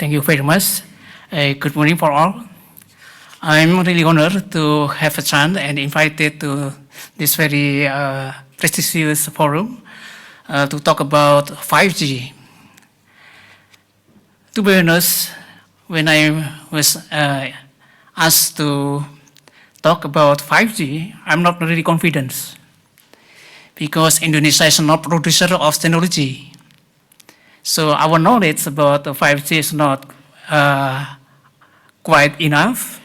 Thank you very much. Good morning for all. I'm really honored to have a chance and invited to this very prestigious forum to talk about 5G. To be honest, when I was asked to talk about 5G, I'm not really confident because Indonesia is not producer of technology. So our knowledge about the 5G is not quite enough.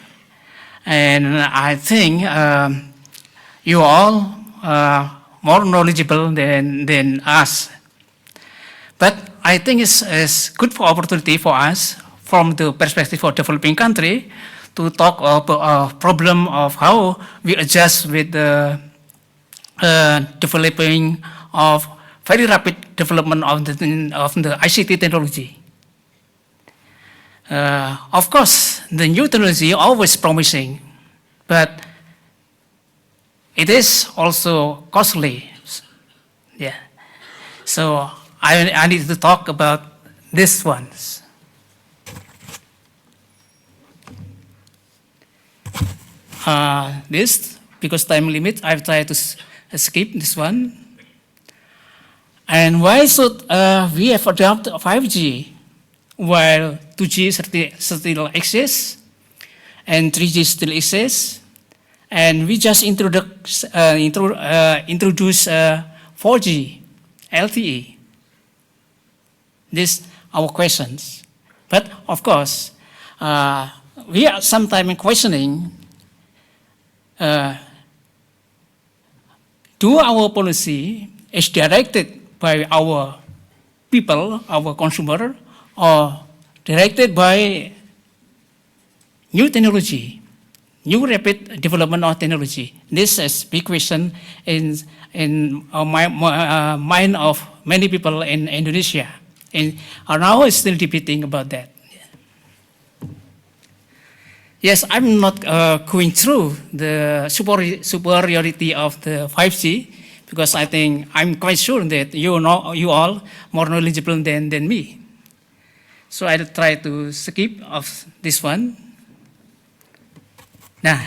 And I think you all are more knowledgeable than us. But I think it's good for opportunity for us from the perspective of developing country to talk about a problem of how we adjust with the developing of very rapid development of the ICT technology. Of course, the new technology always promising, but it is also costly. Yeah. So I need to talk about this ones. This, because time limit, I've tried to skip this one. And why should we have adopted 5G while 2G still exists and 3G still exists, and we just introduce 4G LTE? These our questions. But of course, we are sometimes questioning, do our policy is directed by our people, our consumer, or directed by new technology, new rapid development of technology? This is big question in mind of many people in Indonesia, and are now still debating about that. Yes, I'm not going through the superiority of the 5G, because I think I'm quite sure that you all more knowledgeable than me. So I'll try to skip off this one. Now,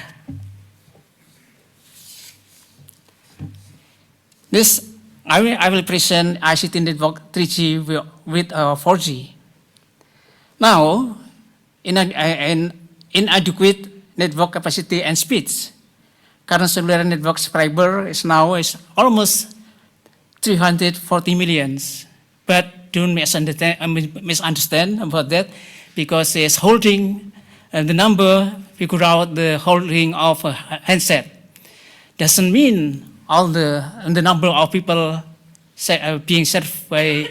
this I will present ICT network 3G with 4G. Now, inadequate network capacity and speeds. Current cellular network subscriber is almost 340 million. But don't misunderstand about that, because it's holding the number, figure out the holding of a handset. Doesn't mean all the number of people being served by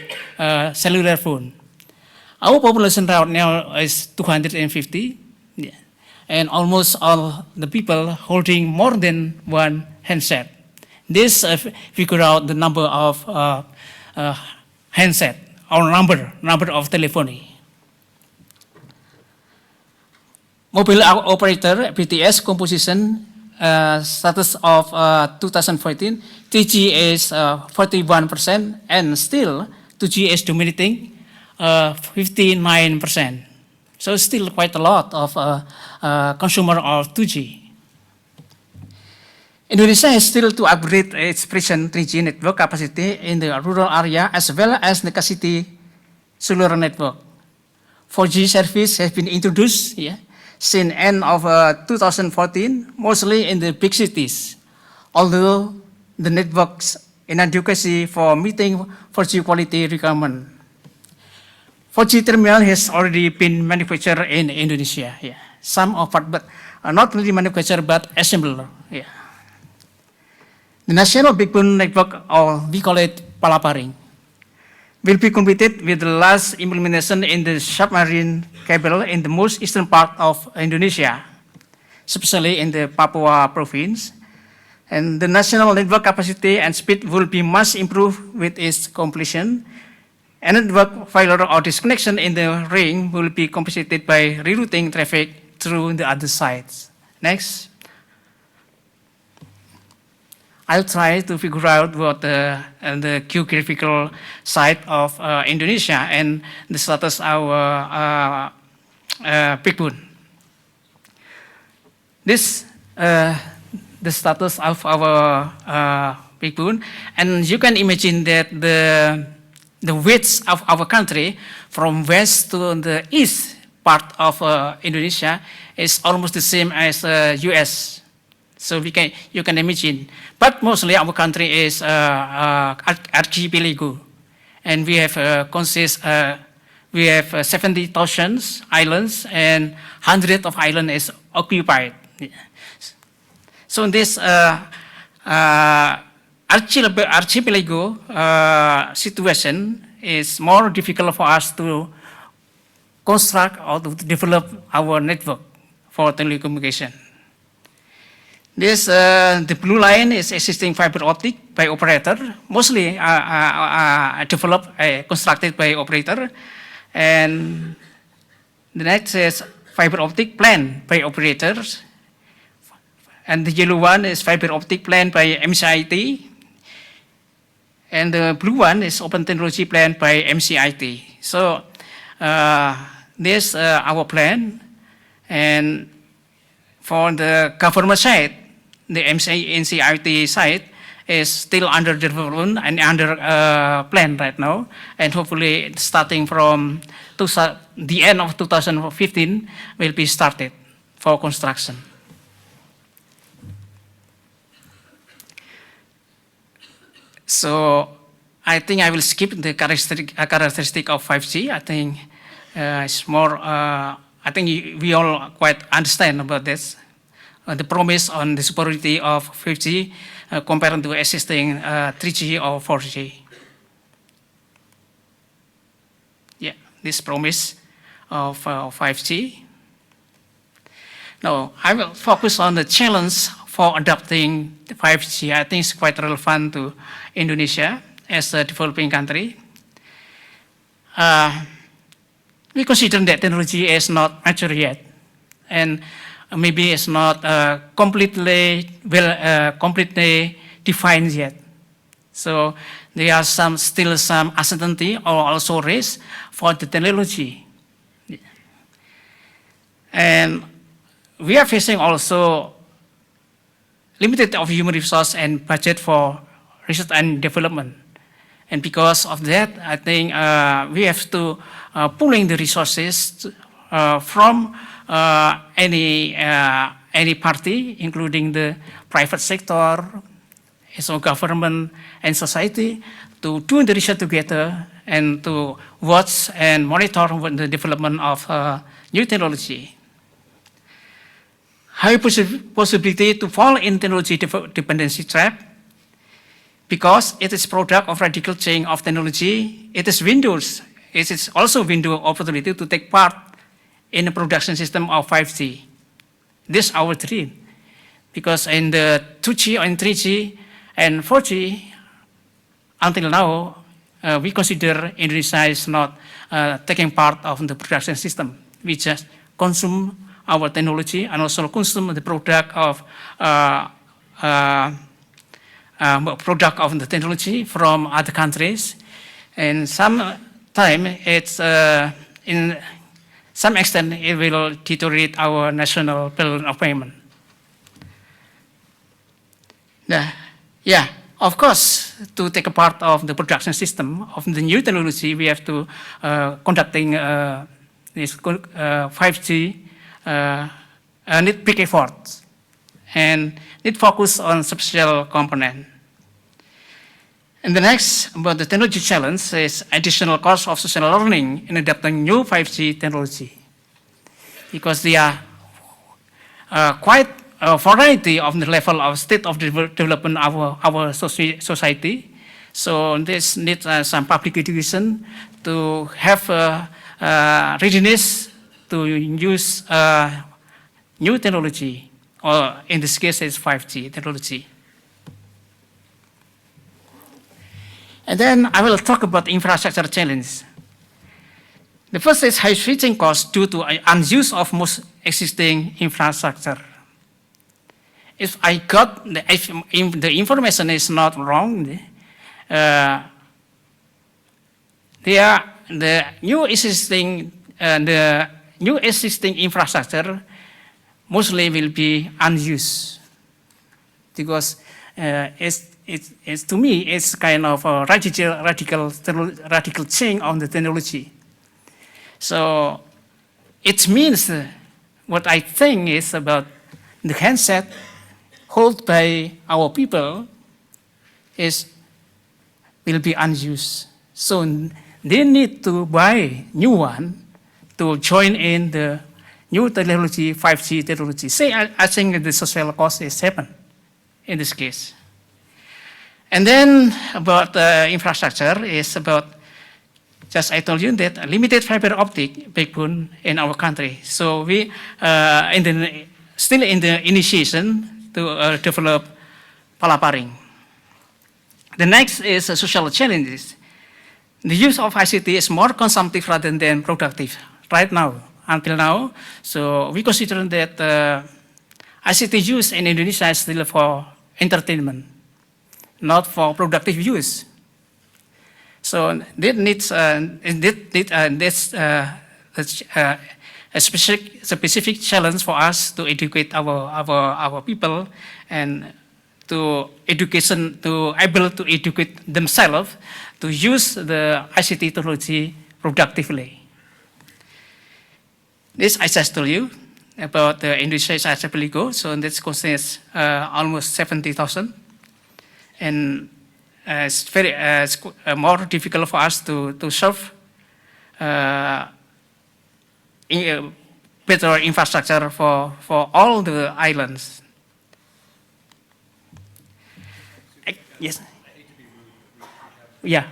cellular phone. Our population right now is 250. Yeah. And almost all the people holding more than one handset. This figure out the number of handset or number of telephony. Mobile operator BTS composition status of 2014, 3G is 41%, and still 2G is dominating 59%. So still quite a lot of consumer of 2G. Indonesia has still to upgrade its present 3G network capacity in the rural area as well as the city cellular network. 4G service has been introduced since end of 2014, mostly in the big cities, although the network's inadequacy for meeting 4G quality requirement. 4G terminal has already been manufactured in Indonesia. Yeah. Some of it, but not really manufactured, but assembled. Yeah. The national backbone network, or we call it palaparing, will be completed with the last implementation in the submarine cable in the most eastern part of Indonesia, especially in the Papua province. And the national network capacity and speed will be much improved with its completion. And network failure or disconnection in the ring will be compensated by rerouting traffic through the other sides. Next. I'll try to figure out what the geographical site of Indonesia and the status of our backbone. This the status of our backbone, and you can imagine that the width of our country from west to the east part of Indonesia is almost the same as US. So you can imagine, but mostly our country is archipelago, and we have we have 70,000 islands, and hundreds of islands is occupied. So in this archipelago situation is more difficult for us to construct or to develop our network for telecommunication. This, the blue line is existing fiber optic by operator, mostly developed, constructed by operator. And the next is fiber optic planned by operators. And the yellow one is fiber optic planned by MCIT. And the blue one is open technology planned by MCIT. So this our plan. And for the government side, the MCIT side is still under development and under plan right now. And hopefully starting from the end of 2015 will be started for construction. So I think I will skip the characteristic of 5G. I think it's more, I think we all quite understand about this. The promise on the superiority of 5G compared to existing 3G or 4G. Yeah, this promise of 5G. Now, I will focus on the challenge for adopting the 5G. I think it's quite relevant to Indonesia as a developing country. We consider that technology is not mature yet, and maybe it's not completely defined yet. So there are still some uncertainty or also risk for the technology. And we are facing also limited of human resource and budget for research and development. And because of that, I think we have to pooling the resources from any party, including the private sector, so government and society, to do the research together and to watch and monitor the development of new technology. High possibility to fall in technology dependency trap, because it is product of radical change of technology. It is windows. It is also window opportunity to take part in the production system of 5G. This is our dream, because in the 2G and 3G and 4G, until now, we consider Indonesia is not taking part of the production system. We just consume our technology and also consume the product of the technology from other countries. And time it's in some extent it will deteriorate our national bill of payment. Yeah, of course, to take a part of the production system of the new technology, we have to conducting this 5G need big efforts and need focus on substantial component. And the next, about the technology challenge, is additional cost of social learning in adopting new 5G technology, because there are quite a variety of the level of state of development of our society. So this needs some public education to have readiness to use new technology, or in this case, it's 5G technology. And then I will talk about infrastructure challenge. The first is high switching costs due to unuse of most existing infrastructure. if I got if the information is not wrong, the new existing infrastructure mostly will be unused because it's to me it's kind of a radical change on the technology. So it means what I think is about the handset held by our people will be unused. So they need to buy new one to join in the new technology, 5G technology. Say, I think the social cost is 7 in this case. And then about infrastructure is about, just I told you that a limited fiber optic backbone in our country. So we still in the initiation to develop palaparing. The next is social challenges. The use of ICT is more consumptive rather than productive right now, until now. So we consider that ICT use in Indonesia is still for entertainment, not for productive use. So that needs a specific challenge for us to educate our people and to able to educate themselves to use the ICT technology productively. This I just told you about the Indonesia's archipelago. So this contains almost 70,000, and it's very more difficult for us to serve better infrastructure for all the islands. Yes. Yeah.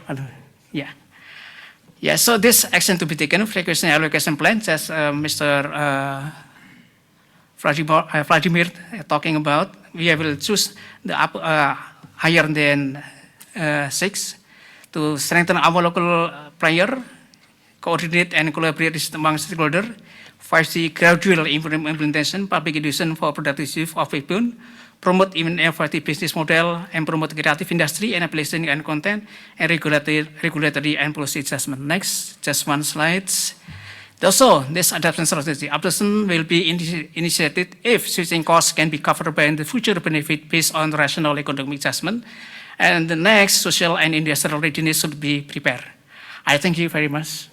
Yeah. So this action to be taken, frequency allocation plan, as Mr. Vladimir talking about, we will choose the higher than 6 to strengthen our local player, coordinate and collaborate among stakeholders, 5G gradual implementation, public education for productive use of backbone, promote even innovative business model, and promote creative industry and application and content, and regulatory and policy adjustment. Next, just one slide. Also, this adoption strategy. Adoption will be initiated if switching costs can be covered by the future benefit based on rational economic adjustment. And the next, social and industrial readiness should be prepared. I thank you very much.